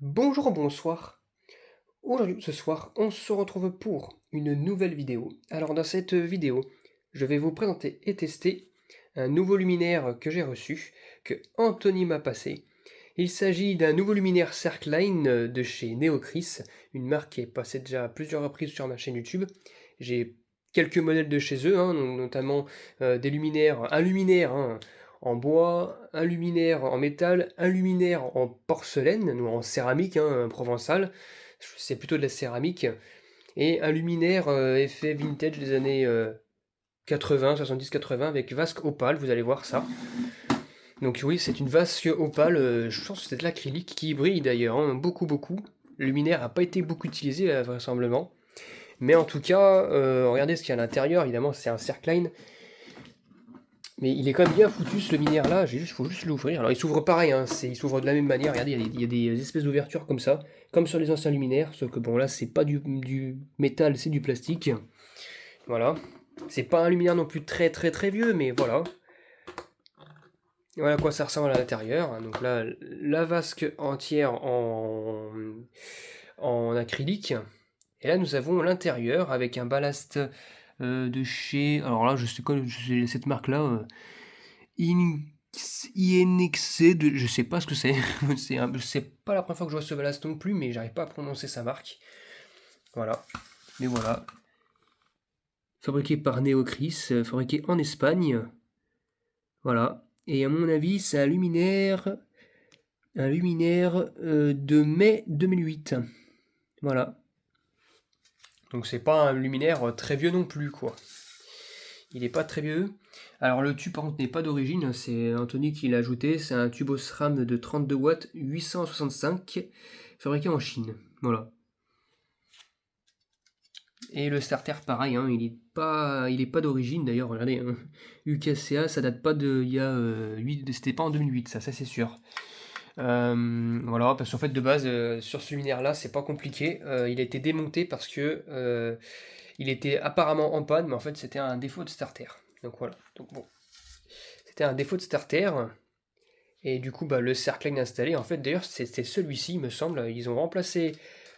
Bonjour, bonsoir. Aujourd'hui, ce soir, on se retrouve pour une nouvelle vidéo. Alors, dans cette vidéo, je vais vous présenter et tester un nouveau luminaire que j'ai reçu, que Anthony m'a passé. Il s'agit d'un nouveau luminaire Cercline de chez Neocris, une marque qui est passée déjà à plusieurs reprises sur ma chaîne YouTube. J'ai quelques modèles de chez eux, notamment des luminaires, un luminaire en bois, un luminaire en métal, un luminaire en porcelaine, ou en céramique provençale, c'est plutôt de la céramique, et un luminaire effet vintage des années 80, 70-80 avec vasque opale, vous allez voir ça. Donc oui, c'est une vasque opale, je pense que c'est de l'acrylique qui brille d'ailleurs, beaucoup beaucoup. Le luminaire n'a pas été beaucoup utilisé vraisemblablement. Mais en tout cas, regardez ce qu'il y a à l'intérieur, évidemment c'est un Cercline. Mais il est quand même bien foutu ce luminaire là, faut juste l'ouvrir. Alors il s'ouvre pareil, il s'ouvre de la même manière, regardez, il y a des espèces d'ouvertures comme ça, comme sur les anciens luminaires, sauf que bon là c'est pas du métal, c'est du plastique. Voilà. C'est pas un luminaire non plus très vieux, mais voilà. Voilà à quoi ça ressemble à l'intérieur. Donc là, la vasque entière en acrylique. Et là, nous avons l'intérieur avec un ballast de chez. Alors là, je sais quoi, cette marque-là. INXC, je sais pas ce que c'est. C'est pas la première fois que je vois ce ballast non plus, mais j'arrive pas à prononcer sa marque. Voilà. Mais voilà. Fabriqué par Neocris, fabriqué en Espagne. Voilà. Et à mon avis, c'est un luminaire de mai 2008. Voilà. Donc c'est pas un luminaire très vieux non plus, quoi. Il est pas très vieux. Alors le tube par contre n'est pas d'origine, c'est Anthony qui l'a ajouté. C'est un tube Osram de 32 watts, 865, fabriqué en Chine. Voilà. Et le starter pareil, il est pas d'origine d'ailleurs. Regardez, UKCA, ça date pas de, c'était pas en 2008, ça c'est sûr. Voilà, parce qu'en fait de base sur ce luminaire là c'est pas compliqué. Il a été démonté parce que il était apparemment en panne, mais en fait c'était un défaut de starter. Donc voilà. Donc bon, c'était un défaut de starter. Et du coup, le Cercline installé, en fait, d'ailleurs, c'était celui-ci, il me semble. Ils ont remplacé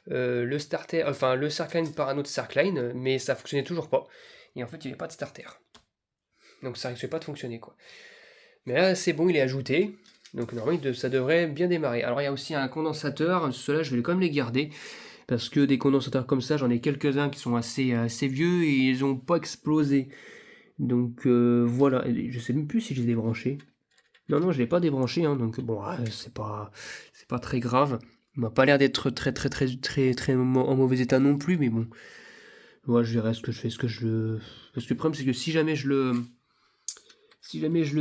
le starter, enfin le Cercline par un autre Cercline, mais ça fonctionnait toujours pas. Et en fait, il n'y avait pas de starter. Donc ça risquait pas de fonctionner, quoi. Mais là, c'est bon, il est ajouté. Donc normalement, ça devrait bien démarrer. Alors, il y a aussi un condensateur. Ceux-là, je vais quand même les garder. Parce que des condensateurs comme ça, j'en ai quelques-uns qui sont assez vieux et ils n'ont pas explosé. Donc voilà. Je sais même plus si je les ai débranchés. Non, je l'ai pas débranché, donc bon, c'est pas très grave. Il m'a pas l'air d'être très en mauvais état non plus, mais bon. Moi, je verrai ce que je fais, parce que le problème, c'est que si jamais je le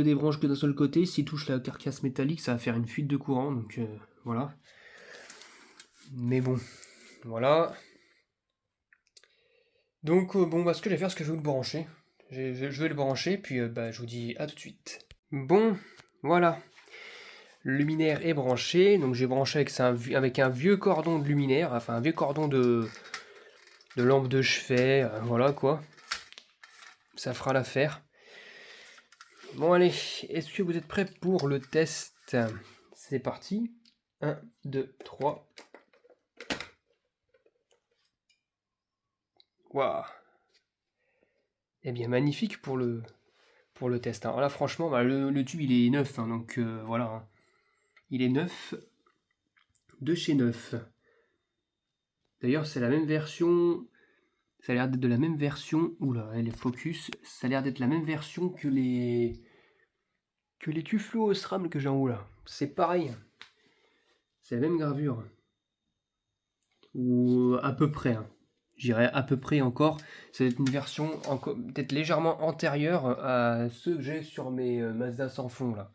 débranche que d'un seul côté, s'il touche la carcasse métallique, ça va faire une fuite de courant, donc voilà. Mais bon, voilà. Donc bon, ce que je vais faire, c'est que je vais le brancher. Je vais le brancher, puis je vous dis à tout de suite. Bon, voilà. Le luminaire est branché, donc j'ai branché avec un vieux cordon de luminaire, enfin un vieux cordon de lampe de chevet, voilà quoi. Ça fera l'affaire. Bon allez, est-ce que vous êtes prêts pour le test? C'est parti. 1, 2, 3. Waouh. Eh bien magnifique pour le test. Alors là franchement, le tube il est neuf, donc voilà. Il est neuf, de chez neuf. D'ailleurs c'est la même version. Ça a l'air d'être de la même version. Oula, elle est focus. Ça a l'air d'être la même version que les Tuflo SRAM que j'ai en haut là. C'est pareil. C'est la même gravure. Ou à peu près. J'irais à peu près encore. C'est une version peut-être légèrement antérieure à ceux que j'ai sur mes Mazda sans fond là.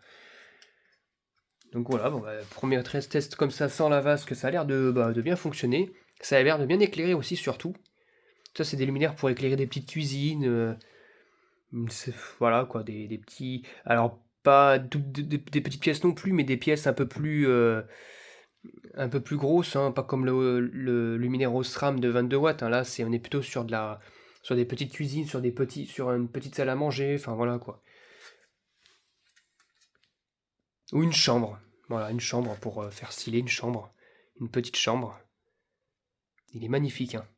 Donc voilà, premier test comme ça sans la vasque, ça a l'air de bien fonctionner. Ça a l'air de bien éclairer aussi surtout. Ça c'est des luminaires pour éclairer des petites cuisines. Voilà quoi, des petits. Alors, pas des petites pièces non plus, mais des pièces un peu plus grosses, pas comme le luminaire Osram de 22 watts. Là, on est plutôt sur des petites cuisines, sur une petite salle à manger, enfin voilà quoi. Ou une chambre. Voilà, une chambre pour faire stylé une chambre. une petite chambre. Il est magnifique, hein.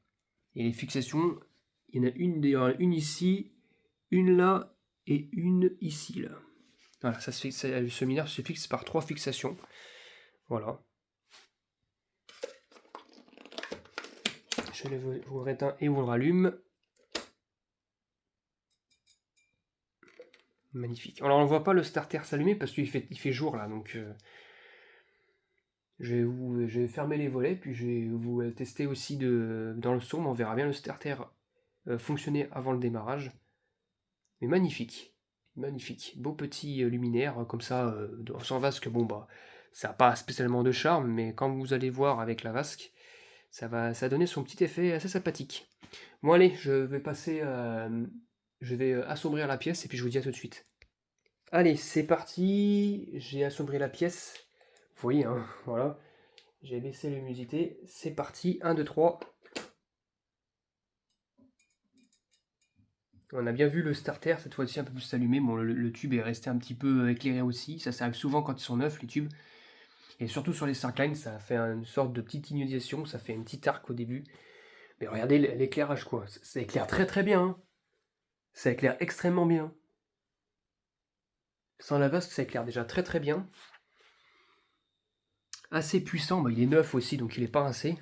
Et les fixations, il y en a une ici, une là et une ici, là. Voilà, ce luminaire se fixe par 3 fixations. Voilà. Je vous le réteins et vous le rallume. Magnifique. Alors on ne voit pas le starter s'allumer parce qu'il fait jour là, donc je vais fermer les volets, puis je vais vous tester aussi dans le sombre. On verra bien le starter fonctionner avant le démarrage. Mais magnifique, magnifique. Beau petit luminaire comme ça, sans vasque. Bon bah, ça n'a pas spécialement de charme, mais quand vous allez voir avec la vasque, ça va donner son petit effet assez sympathique. Bon allez, je vais assombrir la pièce et puis je vous dis à tout de suite. Allez, c'est parti, j'ai assombri la pièce. Vous voyez, hein, voilà. J'ai baissé la luminosité. C'est parti, 1, 2, 3. On a bien vu le starter, cette fois-ci un peu plus s'allumer. Bon, le tube est resté un petit peu éclairé aussi. Ça arrive souvent quand ils sont neufs, les tubes. Et surtout sur les Starkline, ça fait une sorte de petite ionisation. Ça fait une petite arc au début. Mais regardez l'éclairage, quoi. Ça éclaire très très bien, hein. Ça éclaire extrêmement bien. Sans la vasque, ça éclaire déjà très très bien. Assez puissant. Bah, il est neuf aussi, donc il est pas rincé.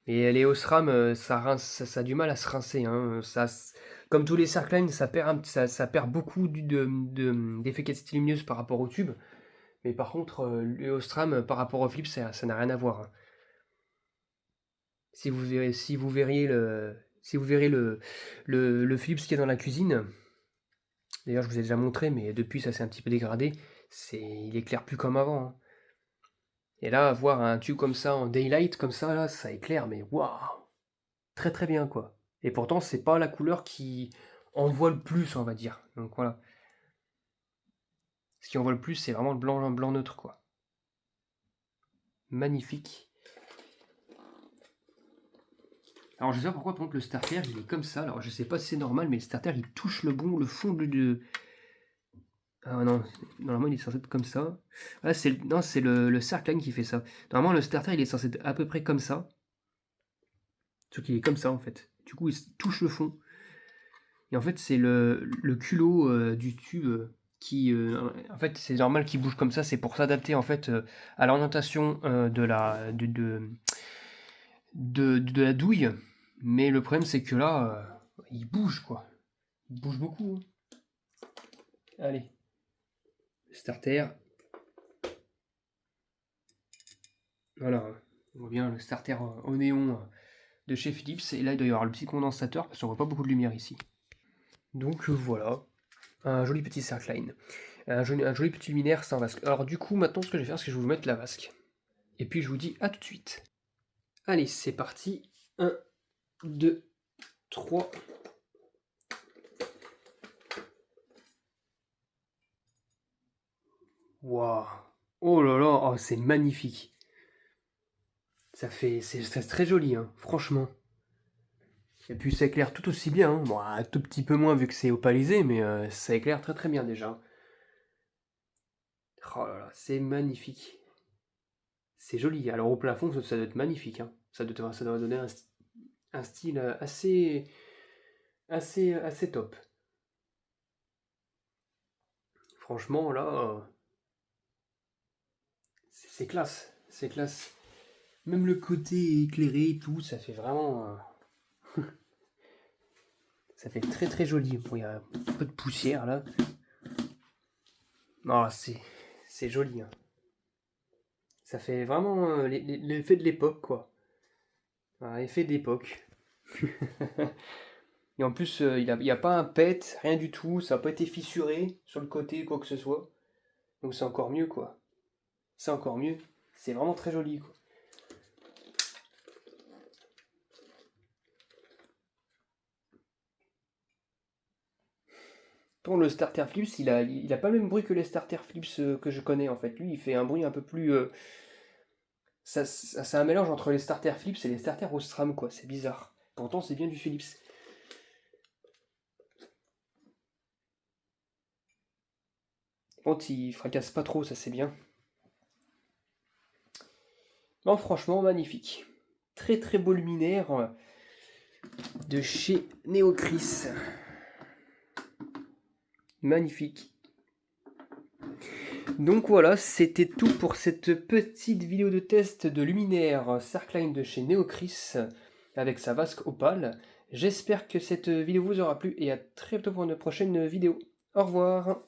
Et les Osram, ça a du mal à se rincer, hein. Comme tous les Circline, ça perd beaucoup d'efficacité lumineuse par rapport au tube. Mais par contre, les Osram, par rapport au Philips, ça n'a rien à voir, hein. Si vous verriez le Philips qui est dans la cuisine, d'ailleurs je vous ai déjà montré, mais depuis ça s'est un petit peu dégradé, il éclaire plus comme avant, hein. Et là, avoir un tube comme ça en daylight, comme ça, là, ça éclaire, mais waouh! Très très bien, quoi. Et pourtant, c'est pas la couleur qui envoie le plus, on va dire. Donc voilà. Ce qui envoie le plus, c'est vraiment le blanc neutre, quoi. Magnifique. Alors je sais pas pourquoi, par contre, le starter, il est comme ça. Alors je sais pas si c'est normal, mais le starter, il touche le fond de... Ah non, normalement, il est censé être comme ça. Ah, non, c'est le Circline qui fait ça. Normalement, le starter, il est censé être à peu près comme ça. Sauf qu'il est comme ça, en fait. Du coup, il touche le fond. Et en fait, c'est le culot du tube qui... en fait, c'est normal qu'il bouge comme ça. C'est pour s'adapter, en fait, à l'orientation de la douille. Mais le problème, c'est que là, il bouge, quoi. Il bouge beaucoup, hein. Allez. Starter. Voilà. On voit bien le starter au néon de chez Philips. Et là, il doit y avoir le petit condensateur, parce qu'on voit pas beaucoup de lumière ici. Donc voilà. Un joli petit Circline. Un joli petit luminaire sans vasque. Alors du coup, maintenant, ce que je vais faire, c'est que je vais vous mettre la vasque. Et puis je vous dis à tout de suite. Allez, c'est parti. 1, 2, 3. Waouh. Oh là là, oh, c'est magnifique. C'est très joli, hein, franchement. Et puis ça éclaire tout aussi bien, hein. Bon, un tout petit peu moins vu que c'est opalisé, mais ça éclaire très très bien déjà. Oh là là, c'est magnifique. C'est joli. Alors au plafond, ça doit être magnifique, hein. Ça doit donner un style assez top. Franchement, là, c'est classe. C'est classe. Même le côté éclairé et tout, ça fait vraiment... ça fait très très joli. Bon, il y a un peu de poussière là. Ah, c'est joli, hein. Ça fait vraiment l'effet de l'époque, quoi. Un effet d'époque. Et en plus, il n'y a pas un pet, rien du tout. Ça n'a pas été fissuré sur le côté, quoi que ce soit. Donc c'est encore mieux, quoi. C'est encore mieux. C'est vraiment très joli, quoi. Pour le starter Philips, il a pas le même bruit que les starter Philips que je connais, en fait. Lui, il fait un bruit un peu plus... c'est un mélange entre les starter Philips et les starter Osram, quoi. C'est bizarre. Pourtant, c'est bien du Philips. Par contre, il fracasse pas trop, ça c'est bien. Non, franchement, magnifique. Très très beau luminaire de chez Neocris. Magnifique. Donc voilà, c'était tout pour cette petite vidéo de test de luminaire Cercline de chez Neocris avec sa vasque opale. J'espère que cette vidéo vous aura plu et à très bientôt pour une prochaine vidéo. Au revoir.